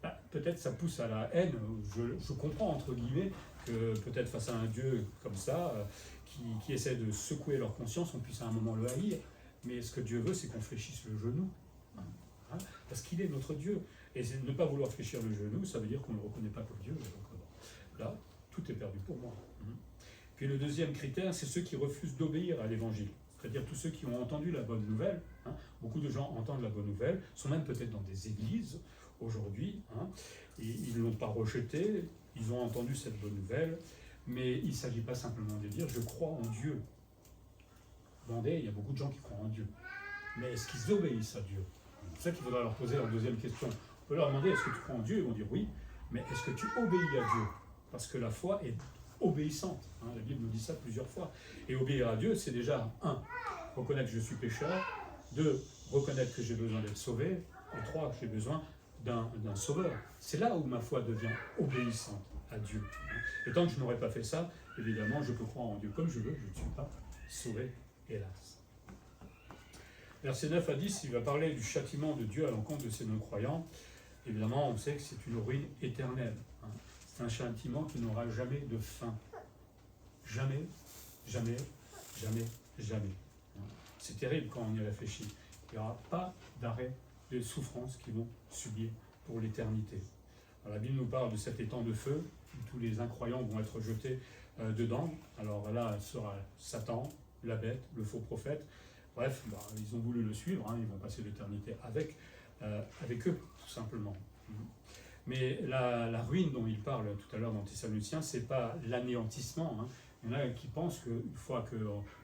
Bah, peut-être ça pousse à la haine. Je comprends, entre guillemets, que peut-être face à un Dieu comme ça, qui essaie de secouer leur conscience, on puisse à un moment le haïr. Mais ce que Dieu veut, c'est qu'on fléchisse le genou. Hein, parce qu'il est notre Dieu. Et ne pas vouloir fléchir le genou, ça veut dire qu'on ne le reconnaît pas comme Dieu. Donc, là, tout est perdu pour moi. Puis le deuxième critère, c'est ceux qui refusent d'obéir à l'évangile. C'est-à-dire tous ceux qui ont entendu la bonne nouvelle. Hein, beaucoup de gens entendent la bonne nouvelle, sont même peut-être dans des églises aujourd'hui, hein, et ils ne l'ont pas rejetée, ils ont entendu cette bonne nouvelle, mais il ne s'agit pas simplement de dire « je crois en Dieu ». Vendée, il y a beaucoup de gens qui croient en Dieu. Mais est-ce qu'ils obéissent à Dieu? C'est ça qu'il faudra leur poser la deuxième question. On peut leur demander « est-ce que tu crois en Dieu ?» Ils vont dire « oui ». Mais est-ce que tu obéis à Dieu? Parce que la foi est obéissante. Hein, la Bible nous dit ça plusieurs fois. Et obéir à Dieu, c'est déjà 1. Reconnaître que je suis pécheur. 2. Reconnaître que j'ai besoin d'être sauvé. Et 3. Que j'ai besoin d'un sauveur. C'est là où ma foi devient obéissante à Dieu. Et tant que je n'aurais pas fait ça, évidemment, je peux croire en Dieu comme je veux, je ne suis pas sauvé, hélas. Versets 9 à 10, il va parler du châtiment de Dieu à l'encontre de ces non-croyants. Évidemment, on sait que c'est une ruine éternelle. Hein. C'est un châtiment qui n'aura jamais de fin. Jamais, jamais, jamais, jamais. C'est terrible quand on y réfléchit. Il n'y aura pas d'arrêt de souffrances qu'ils vont subir pour l'éternité. La Bible nous parle de cet étang de feu, où tous les incroyants vont être jetés dedans. Alors là, sera Satan, la bête, le faux prophète. Bref, ils ont voulu le suivre, hein, ils vont passer l'éternité avec eux, tout simplement. Mais la ruine dont il parle tout à l'heure dans Thessaloniciens, ce n'est pas l'anéantissement. Hein. Il y en a qui pensent qu'une fois que,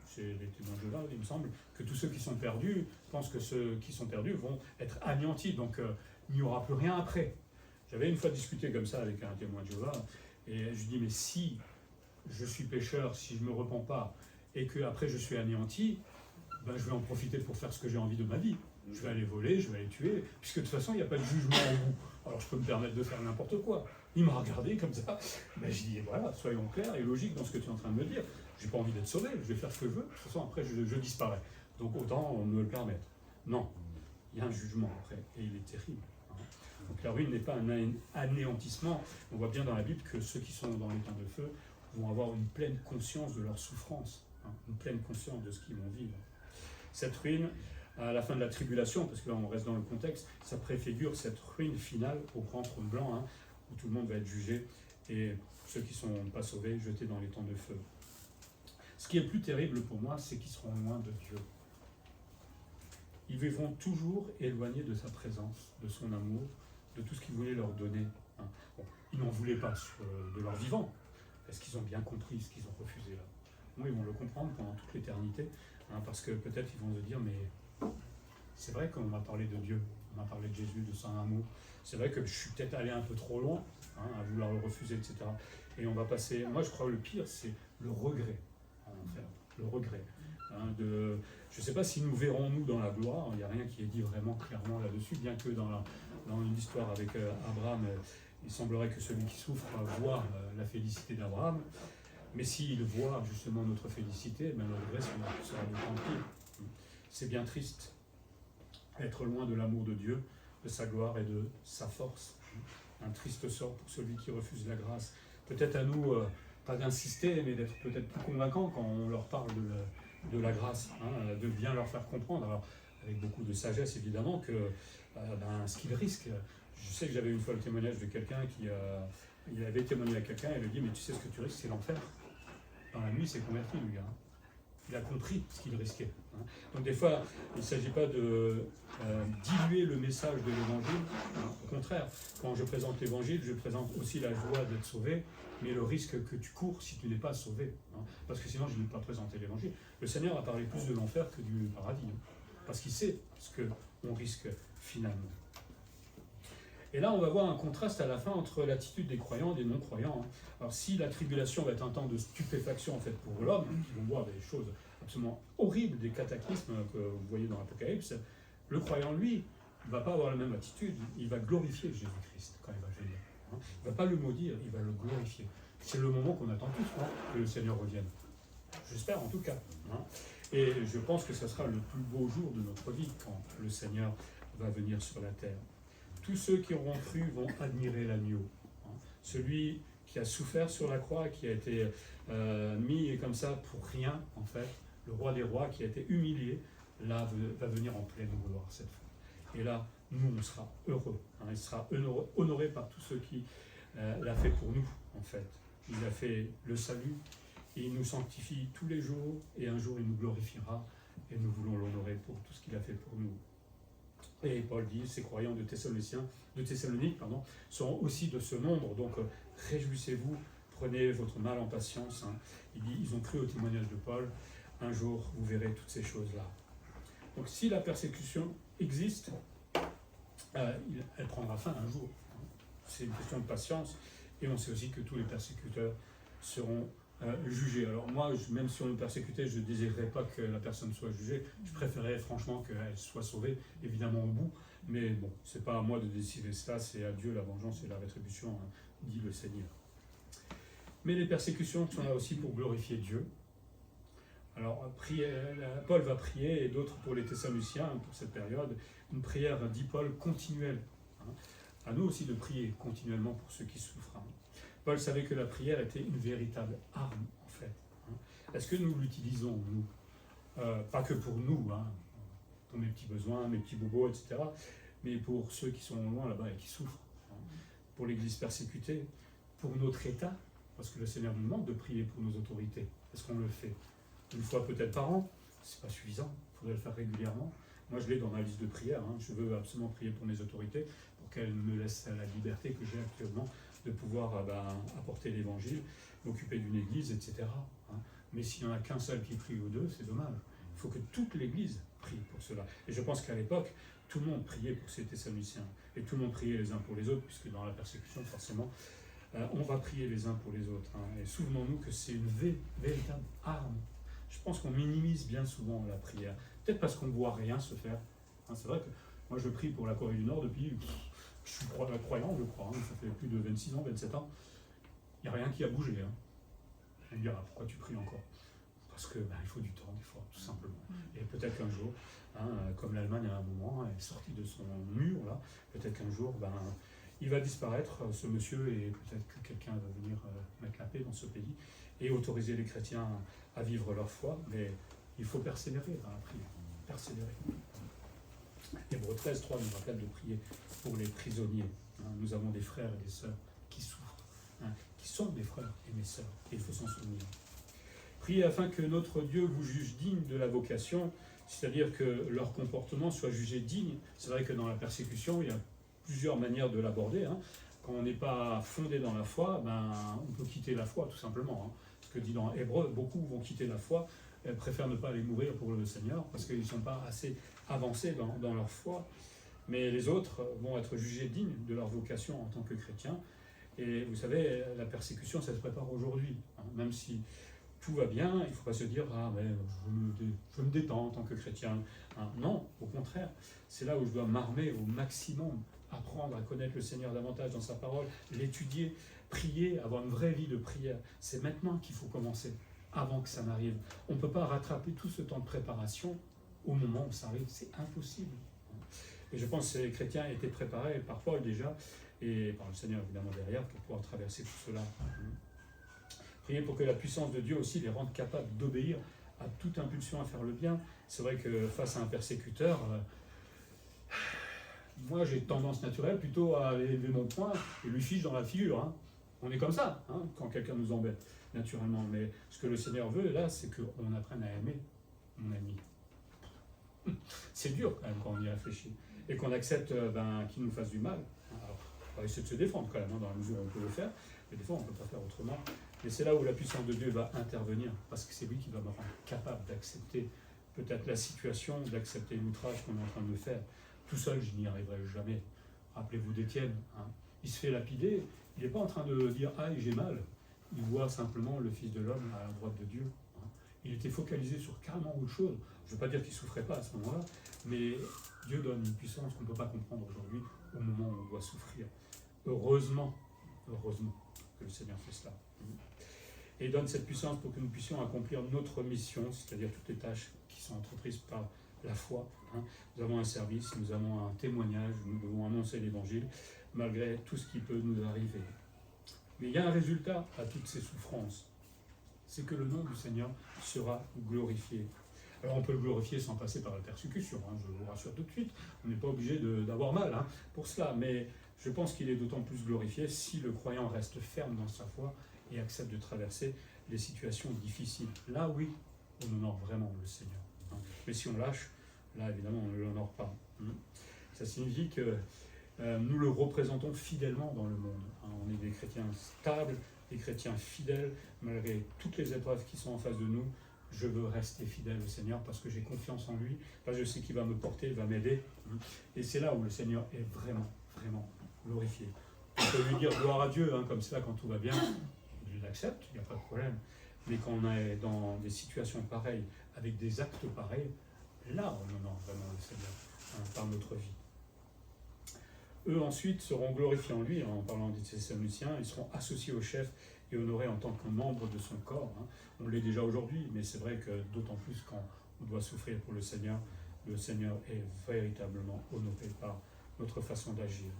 c'est les témoins de Jéhovah, il me semble, que tous ceux qui sont perdus pensent que ceux qui sont perdus vont être anéantis, donc il n'y aura plus rien après. J'avais une fois discuté comme ça avec un témoin de Jéhovah, et je lui dis, mais si je suis pécheur, si je ne me repens pas, et qu'après je suis anéanti, ben je vais en profiter pour faire ce que j'ai envie de ma vie. Je vais aller voler, je vais aller tuer, puisque de toute façon, il n'y a pas de jugement en vous. Alors je peux me permettre de faire n'importe quoi. Il m'a regardé comme ça. Ben, je dis, voilà, soyons clairs et logiques dans ce que tu es en train de me dire. Je n'ai pas envie d'être sauvé, je vais faire ce que je veux. De toute façon, après, je disparais. Donc autant me le permettre. Non, il y a un jugement après, et il est terrible. Donc la ruine n'est pas un anéantissement. On voit bien dans la Bible que ceux qui sont dans l'étang de feu vont avoir une pleine conscience de leur souffrance, hein, une pleine conscience de ce qu'ils vont vivre. Cette ruine, à la fin de la tribulation, parce que là on reste dans le contexte, ça préfigure cette ruine finale au grand trône blanc, hein, où tout le monde va être jugé, et ceux qui ne sont pas sauvés, jetés dans l'étang de feu. Ce qui est plus terrible pour moi, c'est qu'ils seront loin de Dieu. Ils vivront toujours éloignés de sa présence, de son amour, de tout ce qu'il voulait leur donner. Hein. Bon, ils n'en voulaient pas de leur vivant, parce qu'ils ont bien compris ce qu'ils ont refusé là. Moi, ils vont le comprendre pendant toute l'éternité, hein, parce que peut-être ils vont se dire, mais c'est vrai qu'on m'a parlé de Dieu, on m'a parlé de Jésus, de son amour. C'est vrai que je suis peut-être allé un peu trop loin, hein, à vouloir le refuser, etc. Et on va passer, moi je crois que le pire, c'est le regret, en enfer, le regret. Hein, je ne sais pas si nous verrons nous dans la gloire, il n'y a rien qui est dit vraiment clairement là-dessus, bien que dans une histoire avec Abraham, il semblerait que celui qui souffre voit la félicité d'Abraham, mais s'il voit justement notre félicité, ben, le regret sera d'autant pire. C'est bien triste, être loin de l'amour de Dieu, de sa gloire et de sa force. Un triste sort pour celui qui refuse la grâce. Peut-être à nous, pas d'insister, mais d'être peut-être plus convaincants quand on leur parle de la grâce, hein, de bien leur faire comprendre, alors avec beaucoup de sagesse évidemment, que ce qu'ils risquent. Je sais que j'avais une fois le témoignage de quelqu'un il avait témoigné à quelqu'un, et il lui dit, mais tu sais ce que tu risques, c'est l'enfer. Dans la nuit, il s'est converti, le gars. Il a compris ce qu'il risquait. Hein. Donc des fois, il ne s'agit pas de diluer le message de l'évangile. Hein. Au contraire, quand je présente l'évangile, je présente aussi la joie d'être sauvé, mais le risque que tu cours si tu n'es pas sauvé. Hein. Parce que sinon, je ne vais pas présenter l'évangile. Le Seigneur a parlé plus de l'enfer que du paradis. Hein. Parce qu'il sait ce qu'on risque finalement. Et là, on va voir un contraste à la fin entre l'attitude des croyants et des non-croyants. Alors, si la tribulation va être un temps de stupéfaction en fait pour l'homme, qui vont voir des choses absolument horribles, des cataclysmes que vous voyez dans l'Apocalypse, le croyant, lui, ne va pas avoir la même attitude. Il va glorifier Jésus-Christ quand il va venir. Il ne va pas le maudire, il va le glorifier. C'est le moment qu'on attend tous, que le Seigneur revienne. J'espère en tout cas. Et je pense que ce sera le plus beau jour de notre vie quand le Seigneur va venir sur la terre. Tous ceux qui auront cru vont admirer l'agneau. Celui qui a souffert sur la croix, qui a été mis comme ça pour rien, en fait, le roi des rois qui a été humilié, là, va venir en pleine gloire cette fois. Et là, nous, on sera heureux. Il sera honoré par tous ceux qui l'a fait pour nous, en fait. Il a fait le salut, il nous sanctifie tous les jours, et un jour, il nous glorifiera, et nous voulons l'honorer pour tout ce qu'il a fait pour nous. Et Paul dit, ces croyants de Thessalonique, sont aussi de ce nombre, donc réjouissez-vous, prenez votre mal en patience. Il dit, ils ont cru au témoignage de Paul, un jour vous verrez toutes ces choses-là. Donc si la persécution existe, elle prendra fin un jour. C'est une question de patience, et on sait aussi que tous les persécuteurs seront jugés. Alors moi, même si on me persécutait, je ne désirerais pas que la personne soit jugée. Je préférerais franchement qu'elle soit sauvée, évidemment au bout. Mais bon, ce n'est pas à moi de décider cela, c'est à Dieu la vengeance et la rétribution, dit le Seigneur. Mais les persécutions sont là aussi pour glorifier Dieu. Alors, Paul va prier, et d'autres pour les Thessaloniciens, pour cette période, une prière, dit Paul, continuelle. À nous aussi de prier continuellement pour ceux qui souffrent. Paul savait que la prière était une véritable arme, en fait. Est-ce que nous l'utilisons, nous pas que pour nous, pour mes petits besoins, mes petits bobos, etc., mais pour ceux qui sont loin là-bas et qui souffrent, pour l'Église persécutée, pour notre État, parce que le Seigneur nous demande de prier pour nos autorités. Est-ce qu'on le fait une fois peut-être par an? C'est pas suffisant, il faudrait le faire régulièrement. Moi, je l'ai dans ma liste de prières. Je veux absolument prier pour mes autorités, pour qu'elles me laissent la liberté que j'ai actuellement de pouvoir apporter l'évangile, m'occuper d'une église, etc. Mais s'il n'y en a qu'un seul qui prie ou deux, c'est dommage. Il faut que toute l'église prie pour cela. Et je pense qu'à l'époque, tout le monde priait pour ces Thessaloniciens. Et tout le monde priait les uns pour les autres, puisque dans la persécution, forcément, on va prier les uns pour les autres. Et souvenons-nous que c'est une véritable arme. Je pense qu'on minimise bien souvent la prière. Peut-être parce qu'on ne voit rien se faire. C'est vrai que moi, je prie pour la Corée du Nord depuis... Je suis croyant, je crois. Ça fait plus de 26 ans, 27 ans. Il n'y a rien qui a bougé. On me dira, pourquoi tu pries encore? Parce que il faut du temps, des fois, tout simplement. Et peut-être qu'un jour, comme l'Allemagne à un moment est sortie de son mur, là, peut-être qu'un jour, il va disparaître, ce monsieur, et peut-être que quelqu'un va venir mettre la paix dans ce pays et autoriser les chrétiens à vivre leur foi. Mais il faut persévérer dans la prière. Persévérer. Hébreux 13, 3 nous rappelle de prier pour les prisonniers. Nous avons des frères et des sœurs qui souffrent, qui sont des frères et mes sœurs, et il faut s'en souvenir. Priez afin que notre Dieu vous juge digne de la vocation, c'est-à-dire que leur comportement soit jugé digne. C'est vrai que dans la persécution, il y a plusieurs manières de l'aborder. Quand on n'est pas fondé dans la foi, on peut quitter la foi, tout simplement. Ce que dit dans Hébreux, beaucoup vont quitter la foi, préfèrent ne pas aller mourir pour le Seigneur, parce qu'ils ne sont pas assez avancés dans leur foi. Mais les autres vont être jugés dignes de leur vocation en tant que chrétiens. Et vous savez, la persécution, ça se prépare aujourd'hui. Même si tout va bien, il ne faut pas se dire « Ah, mais je me détends en tant que chrétien. » Non, au contraire, c'est là où je dois m'armer au maximum, apprendre à connaître le Seigneur davantage dans sa parole, l'étudier, prier, avoir une vraie vie de prière. C'est maintenant qu'il faut commencer, avant que ça n'arrive. On ne peut pas rattraper tout ce temps de préparation au moment où ça arrive, c'est impossible. Et je pense que les chrétiens étaient préparés par Paul déjà, et par le Seigneur évidemment derrière, pour pouvoir traverser tout cela. Priez pour que la puissance de Dieu aussi les rende capables d'obéir à toute impulsion à faire le bien. C'est vrai que face à un persécuteur, moi j'ai tendance naturelle plutôt à lever mon poing et lui fiche dans la figure. On est comme ça, quand quelqu'un nous embête, naturellement. Mais ce que le Seigneur veut, là, c'est qu'on apprenne à aimer mon ami. C'est dur quand même quand on y réfléchit. Et qu'on accepte qu'il nous fasse du mal. Alors, on va essayer de se défendre quand même, dans la mesure où on peut le faire. Mais des fois, on ne peut pas faire autrement. Mais c'est là où la puissance de Dieu va intervenir. Parce que c'est lui qui va me rendre capable d'accepter peut-être la situation, d'accepter l'outrage qu'on est en train de me faire. Tout seul, je n'y arriverai jamais. Rappelez-vous d'Étienne, hein. Il se fait lapider, il n'est pas en train de dire « Ah, j'ai mal ». Il voit simplement le Fils de l'homme à la droite de Dieu. Hein. Il était focalisé sur carrément autre chose. Je ne veux pas dire qu'il ne souffrait pas à ce moment-là, mais Dieu donne une puissance qu'on ne peut pas comprendre aujourd'hui au moment où on doit souffrir. Heureusement que le Seigneur fait cela. Et il donne cette puissance pour que nous puissions accomplir notre mission, c'est-à-dire toutes les tâches qui sont entreprises par la foi. Hein. Nous avons un service, nous avons un témoignage, nous devons annoncer l'Évangile, malgré tout ce qui peut nous arriver. Mais il y a un résultat à toutes ces souffrances, c'est que le nom du Seigneur sera glorifié. Alors on peut le glorifier sans passer par la persécution, hein, je vous rassure tout de suite, on n'est pas obligé d'avoir mal hein, pour cela, mais je pense qu'il est d'autant plus glorifié si le croyant reste ferme dans sa foi et accepte de traverser les situations difficiles. Là, oui, on honore vraiment le Seigneur. Hein. Mais si on lâche, là, évidemment, on ne l'honore pas. Ça signifie que nous le représentons fidèlement dans le monde. Hein. On est des chrétiens stables, des chrétiens fidèles, malgré toutes les épreuves qui sont en face de nous. Je veux rester fidèle au Seigneur parce que j'ai confiance en lui, parce que je sais qu'il va me porter, il va m'aider. Et c'est là où le Seigneur est vraiment, vraiment glorifié. On peut lui dire gloire à Dieu, hein, comme ça, quand tout va bien. Il l'accepte, il n'y a pas de problème. Mais quand on est dans des situations pareilles, avec des actes pareils, là, on honore vraiment le Seigneur hein, par notre vie. Eux ensuite seront glorifiés en lui, en parlant des Thessaloniciens, ils seront associés au chef et honorés en tant que membres de son corps. Hein. On l'est déjà aujourd'hui, mais c'est vrai que d'autant plus quand on doit souffrir pour le Seigneur est véritablement honoré par notre façon d'agir.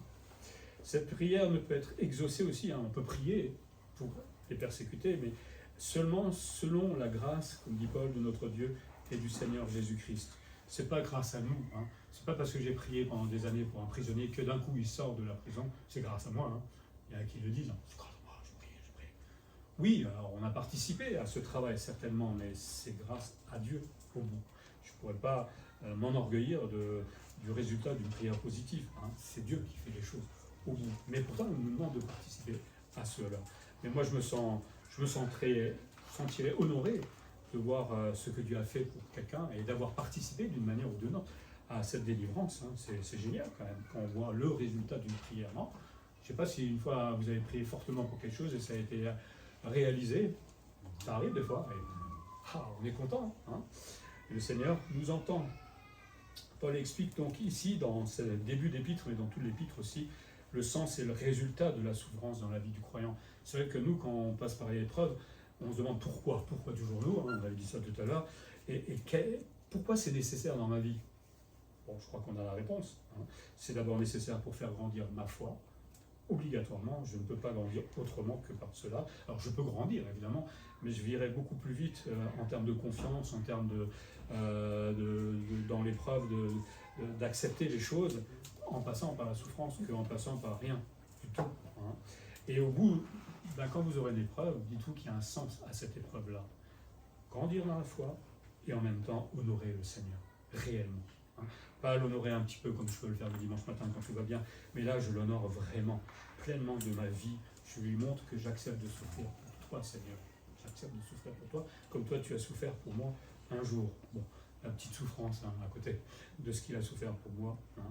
Cette prière ne peut être exaucée aussi, hein. On peut prier pour les persécutés, mais seulement selon la grâce, comme dit Paul, de notre Dieu et du Seigneur Jésus-Christ. Ce n'est pas grâce à nous, hein. Ce n'est pas parce que j'ai prié pendant des années pour un prisonnier que d'un coup il sort de la prison, c'est grâce à moi. Hein. Il y en a qui le disent, c'est grâce à moi, je prie. Oui, alors on a participé à ce travail certainement, mais c'est grâce à Dieu au bout. Je ne pourrais pas m'enorgueillir du résultat d'une prière positive. Hein. C'est Dieu qui fait les choses au bout. Mais pourtant, on nous demande de participer à cela. Mais moi, je me sentirais honoré de voir ce que Dieu a fait pour quelqu'un et d'avoir participé d'une manière ou d'une autre à cette délivrance. Hein. C'est génial quand même, quand on voit le résultat d'une prière. Non, je ne sais pas si une fois vous avez prié fortement pour quelque chose et ça a été réalisé. Ça arrive des fois. Et, on est content. Hein. Le Seigneur nous entend. Paul explique donc ici, dans ce début d'épître, mais dans tout l'épître aussi, le sens et le résultat de la souffrance dans la vie du croyant. C'est vrai que nous, quand on passe par l'épreuve, on se demande pourquoi toujours nous, hein, on avait dit ça tout à l'heure, pourquoi c'est nécessaire dans ma vie? Bon, je crois qu'on a la réponse. Hein. C'est d'abord nécessaire pour faire grandir ma foi. Obligatoirement, je ne peux pas grandir autrement que par cela. Alors je peux grandir évidemment, mais je vivrai beaucoup plus vite en termes de confiance, en termes dans l'épreuve d'accepter les choses en passant par la souffrance qu'en passant par rien du tout. Hein. Et au bout, quand vous aurez l'épreuve, dites-vous qu'il y a un sens à cette épreuve-là. Grandir dans la foi et en même temps honorer le Seigneur, réellement. Hein. Pas l'honorer un petit peu comme je peux le faire le dimanche matin quand tout va bien, mais là je l'honore vraiment, pleinement de ma vie. Je lui montre que j'accepte de souffrir pour toi, Seigneur. J'accepte de souffrir pour toi, comme toi tu as souffert pour moi un jour. Bon, la petite souffrance hein, à côté de ce qu'il a souffert pour moi. Hein.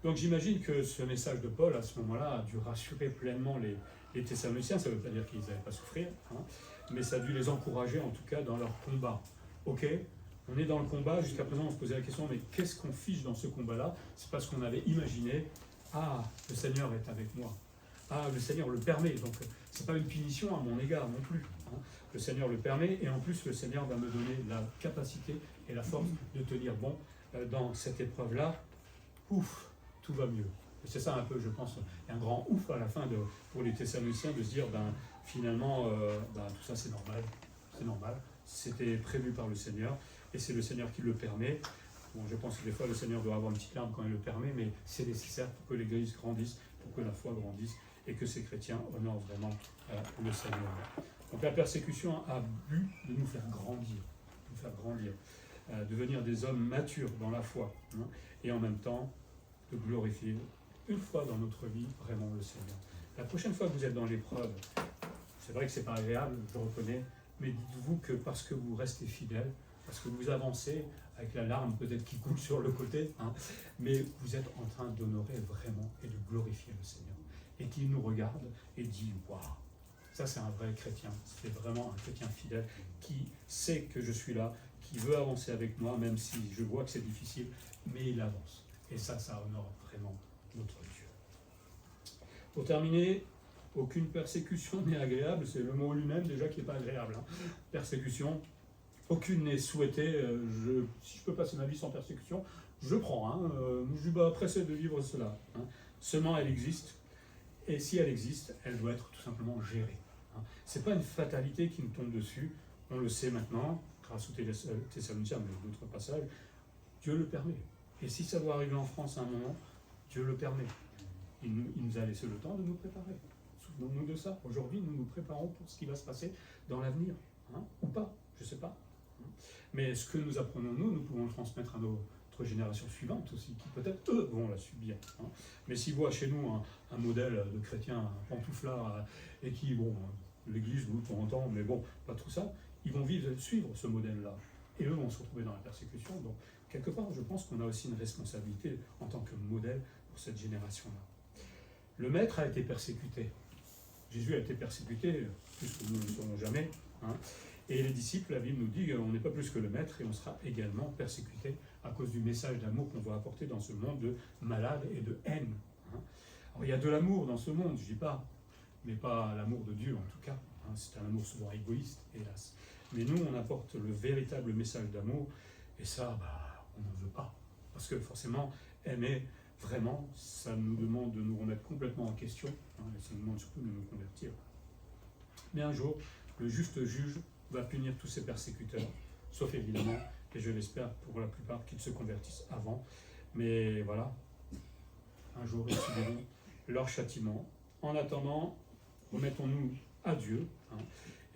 Donc j'imagine que ce message de Paul, à ce moment-là, a dû rassurer pleinement les Thessaloniciens. Ça ne veut pas dire qu'ils n'avaient pas souffrir, hein, mais ça a dû les encourager, en tout cas, dans leur combat. Ok, on est dans le combat, jusqu'à présent on se posait la question, mais qu'est-ce qu'on fiche dans ce combat-là? C'est parce qu'on avait imaginé, le Seigneur est avec moi. Le Seigneur le permet, donc ce n'est pas une punition à mon égard non plus. Hein. Le Seigneur le permet, et en plus le Seigneur va me donner la capacité et la force de tenir bon dans cette épreuve-là. Ouf, tout va mieux. C'est ça un peu, je pense, un grand ouf à la fin pour les Thessaloniciens de se dire, finalement, tout ça c'est normal, c'était prévu par le Seigneur, et c'est le Seigneur qui le permet. Bon, je pense que des fois le Seigneur doit avoir une petite larme quand il le permet, mais c'est nécessaire pour que l'Église grandisse, pour que la foi grandisse, et que ces chrétiens honorent vraiment le Seigneur. Donc la persécution a but de nous faire grandir, devenir des hommes matures dans la foi, hein, et en même temps de glorifier une fois dans notre vie vraiment le Seigneur. La prochaine fois que vous êtes dans l'épreuve, c'est vrai que c'est pas agréable, je reconnais, mais dites-vous que parce que vous restez fidèle, parce que vous avancez avec la larme peut-être qui coule sur le côté, hein, mais vous êtes en train d'honorer vraiment et de glorifier le Seigneur. Et qui nous regarde et dit « Waouh !» Ça, c'est un vrai chrétien. C'est vraiment un chrétien fidèle qui sait que je suis là, qui veut avancer avec moi, même si je vois que c'est difficile, mais il avance. Et ça honore vraiment notre Dieu. Pour terminer, aucune persécution n'est agréable. C'est le mot lui-même déjà qui n'est pas agréable. Hein. Persécution, aucune n'est souhaitée. Si je peux passer ma vie sans persécution, je prends. Hein. Je suis pas pressé de vivre cela. Hein. Seulement, elle existe. Et si elle existe, elle doit être tout simplement gérée. Ce n'est pas une fatalité qui nous tombe dessus, on le sait maintenant, grâce aux Thessaloniciens, mais d'autres passages, Dieu le permet. Et si ça doit arriver en France à un moment, Dieu le permet. Il nous a laissé le temps de nous préparer. Souvenons-nous de ça. Aujourd'hui, nous nous préparons pour ce qui va se passer dans l'avenir. Hein, ou pas, je ne sais pas. Mais ce que nous apprenons nous pouvons le transmettre à notre génération suivante aussi, qui peut-être eux vont la subir. Hein. Mais s'ils voient chez nous un modèle de chrétien pantouflard et qui, bon, l'église, nous, de temps en temps, mais bon, pas tout ça, ils vont suivre ce modèle-là. Et eux vont se retrouver dans la persécution. Donc, quelque part, je pense qu'on a aussi une responsabilité en tant que modèle pour cette génération-là. Le maître a été persécuté. Jésus a été persécuté, plus que nous ne le serons jamais. Hein. Et les disciples, la Bible nous dit qu'on n'est pas plus que le maître et on sera également persécuté à cause du message d'amour qu'on va apporter dans ce monde de malade et de haine. Hein. Alors, il y a de l'amour dans ce monde, je ne dis pas, mais pas l'amour de Dieu en tout cas. Hein. C'est un amour souvent égoïste, hélas. Mais nous, on apporte le véritable message d'amour et ça, on n'en veut pas. Parce que forcément, aimer vraiment, ça nous demande de nous remettre complètement en question, hein, et ça nous demande surtout de nous convertir. Mais un jour, le juste juge va punir tous ces persécuteurs, sauf évidemment, et je l'espère pour la plupart, qu'ils se convertissent avant. Mais voilà, un jour ils subiront leur châtiment. En attendant, remettons-nous à Dieu, hein,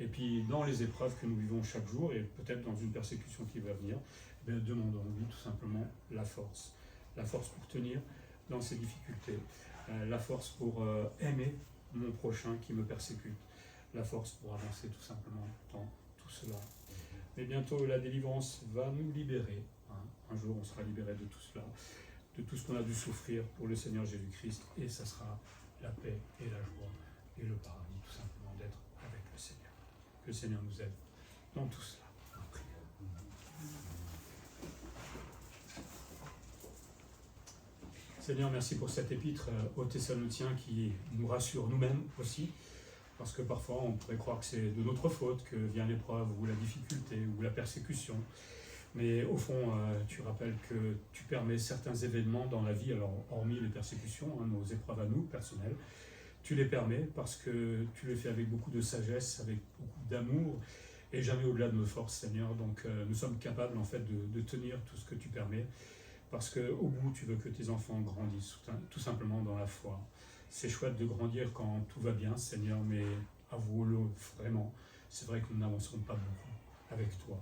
et puis dans les épreuves que nous vivons chaque jour, et peut-être dans une persécution qui va venir, demandons-lui tout simplement la force pour tenir dans ces difficultés, la force pour aimer mon prochain qui me persécute, la force pour avancer tout simplement dans tout cela. Mais bientôt la délivrance va nous libérer. Hein. Un jour on sera libéré de tout cela, de tout ce qu'on a dû souffrir pour le Seigneur Jésus-Christ, et ça sera la paix et la joie et le paradis tout simplement d'être avec le Seigneur. Que le Seigneur nous aide dans tout cela. Seigneur, merci pour cette épître aux Thessaloniciens qui nous rassure nous-mêmes aussi, parce que parfois on pourrait croire que c'est de notre faute que vient l'épreuve ou la difficulté ou la persécution. Mais au fond, tu rappelles que tu permets certains événements dans la vie, alors hormis les persécutions, hein, nos épreuves à nous, personnelles, tu les permets parce que tu les fais avec beaucoup de sagesse, avec beaucoup d'amour et jamais au-delà de nos forces, Seigneur. Donc nous sommes capables en fait de tenir tout ce que tu permets. Parce qu'au bout, tu veux que tes enfants grandissent, tout simplement dans la foi. C'est chouette de grandir quand tout va bien, Seigneur, mais avouons-le vraiment, c'est vrai que nous n'avancerons pas beaucoup avec toi.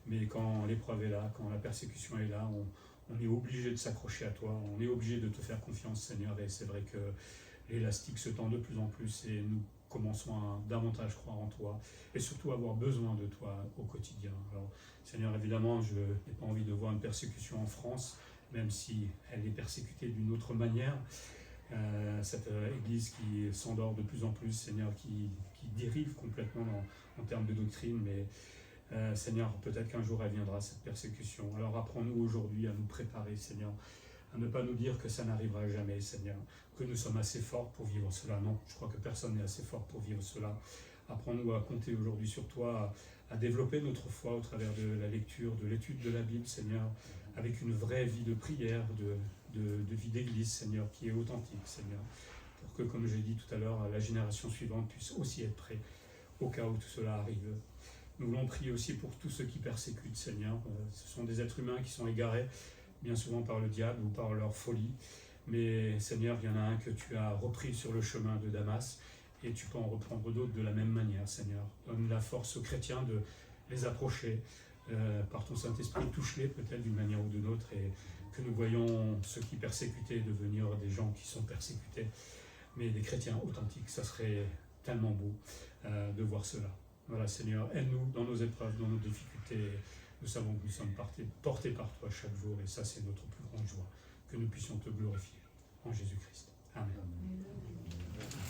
Mais quand l'épreuve est là, quand la persécution est là, on est obligé de s'accrocher à toi, on est obligé de te faire confiance, Seigneur, et c'est vrai que l'élastique se tend de plus en plus et nous commençons à davantage croire en toi et surtout avoir besoin de toi au quotidien. Alors, Seigneur, évidemment, je n'ai pas envie de voir une persécution en France, même si elle est persécutée d'une autre manière. Cette Église qui s'endort de plus en plus, Seigneur, qui dérive complètement en termes de doctrine, mais Seigneur, peut-être qu'un jour elle viendra, cette persécution. Alors apprends-nous aujourd'hui à nous préparer, Seigneur, à ne pas nous dire que ça n'arrivera jamais, Seigneur, que nous sommes assez forts pour vivre cela. Non, je crois que personne n'est assez fort pour vivre cela. Apprends-nous à compter aujourd'hui sur toi, à développer notre foi au travers de la lecture, de l'étude de la Bible, Seigneur, avec une vraie vie de prière, de vie d'église, Seigneur, qui est authentique, Seigneur, pour que, comme j'ai dit tout à l'heure, la génération suivante puisse aussi être prête au cas où tout cela arrive. Nous voulons prier aussi pour tous ceux qui persécutent, Seigneur. Ce sont des êtres humains qui sont égarés, bien souvent par le diable ou par leur folie. Mais Seigneur, il y en a un que tu as repris sur le chemin de Damas, et tu peux en reprendre d'autres de la même manière, Seigneur. Donne la force aux chrétiens de les approcher. Par ton Saint-Esprit, touche-les peut-être d'une manière ou d'une autre, et que nous voyons ceux qui persécutaient devenir des gens qui sont persécutés, mais des chrétiens authentiques. Ça serait tellement beau de voir cela. Voilà, Seigneur, aide-nous dans nos épreuves, dans nos difficultés. Nous savons que nous sommes portés par toi chaque jour, et ça, c'est notre plus grande joie, que nous puissions te glorifier en Jésus-Christ. Amen.